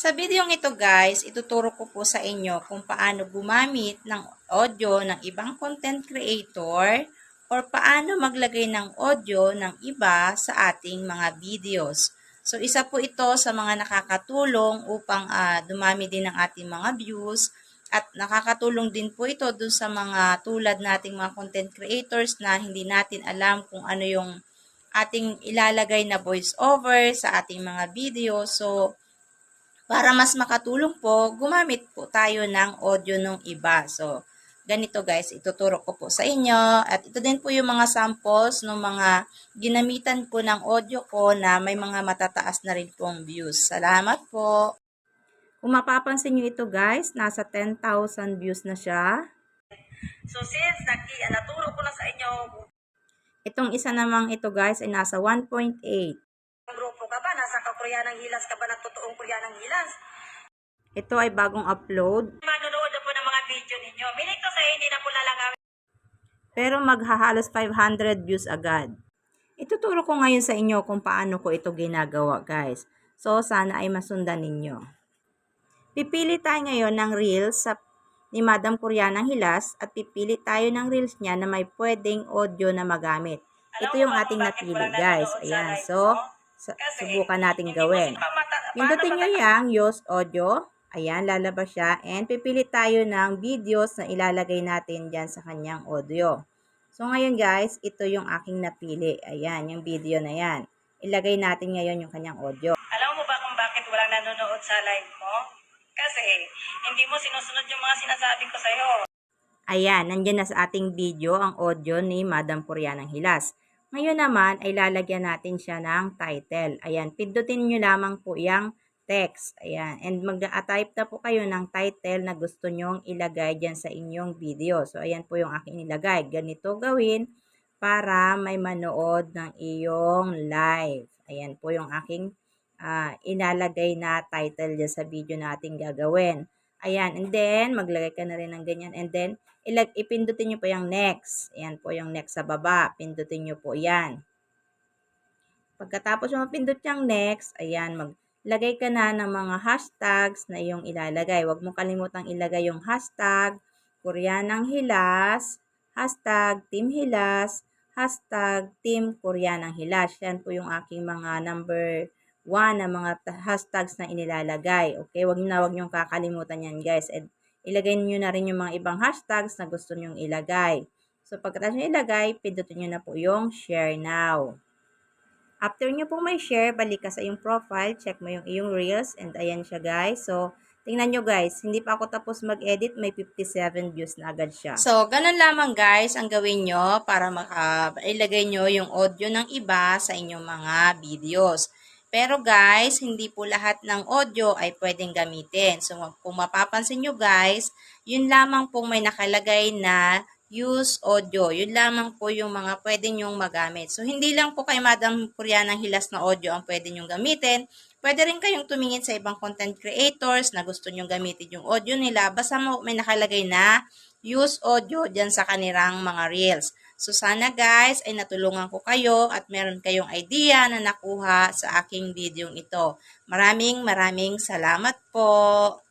Sa videong ito guys, ituturo ko po sa inyo kung paano gumamit ng audio ng ibang content creator or paano maglagay ng audio ng iba sa ating mga videos. So isa po ito sa mga nakakatulong upang dumami din ang ating mga views at nakakatulong din po ito dun sa mga tulad nating mga content creators na hindi natin alam kung ano yung ating ilalagay na voice over sa ating mga video. So para mas makatulong po, gumamit po tayo ng audio ng iba. So, ganito guys, ituturo ko po sa inyo. At ito din po yung mga samples ng mga ginamitan po ng audio ko na may mga matataas na rin pong views. Salamat po! Kung mapapansin nyo ito guys, nasa 10,000 views na siya. So since naturo ko na sa inyo, itong isa namang ito guys ay nasa 1.8. grupo ka ba? Nasa Koreanang Hilas ka ba na totoong Koreanang Hilas? Ito ay bagong upload. Manonood na po ng mga video ninyo. Meaning to say, hindi na po lalangawin. Pero maghahalos 500 views agad. Ituturo ko ngayon sa inyo kung paano ko ito ginagawa guys. So sana ay masundan ninyo. Pipili tayo ngayon ng reels ni Madam Koreanang Hilas at pipili tayo ng reels niya na may pwedeng audio na magamit. Ito yung ating napili guys. Ayan. So, subukan natin gawin. Pindutin nyo yung use audio. Ayan, lalabas siya. And pipili tayo ng videos na ilalagay natin dyan sa kanyang audio. So, ngayon guys, ito yung aking napili. Ayan, yung video na yan. Ilagay natin ngayon yung kanyang audio. Alam mo ba kung bakit walang nanonood sa live mo? Kasi hindi mo sinusunod yung mga sinasabi ko sa'yo. Ayan, nandyan na sa ating video ang audio ni Madam Koreanang Hilas. Ngayon naman ay lalagyan natin siya ng title. Ayan, pindutin nyo lamang po yung text. Ayan, and mag-type na po kayo ng title na gusto nyong ilagay dyan sa inyong video. So, ayan po yung aking ilagay. Ganito gawin para may manood ng iyong live. Ayan po yung aking inalagay na title dyan sa video natin gagawin. Ayan, and then, maglagay ka na rin ng ganyan. And then, ipindutin nyo po yung next. Ayan po yung next sa baba. Pindutin nyo po yan. Pagkatapos mo mapindot yung next, ayan, maglagay ka na ng mga hashtags na iyong ilalagay. Huwag mo kalimutang ilagay yung hashtag Koreanang Hilas, hashtag Team Hilas, hashtag Team Koreanang Hilas. Yan po yung aking mga number 1 na mga hashtags na inilalagay. Okay, wag nyo kakalimutan yan guys. And ilagay nyo na rin yung mga ibang hashtags na gusto nyo ilagay. So, pagkatapos nyo ilagay, pindutin nyo na po yung share now. After nyo pong may share, balik ka sa iyong profile, check mo yung iyong reels, and ayan siya guys. So, tingnan nyo guys, hindi pa ako tapos mag-edit, may 57 views na agad siya. So, ganun lamang guys ang gawin nyo para ilagay nyo yung audio ng iba sa inyong mga videos. Pero guys, hindi po lahat ng audio ay pwedeng gamitin. So, kung mapapansin nyo guys, yun lamang pong may nakalagay na use audio. Yun lamang po yung mga pwede nyong magamit. So, hindi lang po kay Madam Koreanang Hilas na audio ang pwede nyong gamitin. Pwede rin kayong tumingin sa ibang content creators na gusto nyong gamitin yung audio nila. Basta may nakalagay na use audio dyan sa kanilang mga reels. So, sana guys ay natulungan ko kayo at meron kayong idea na nakuha sa aking video ito. Maraming salamat po.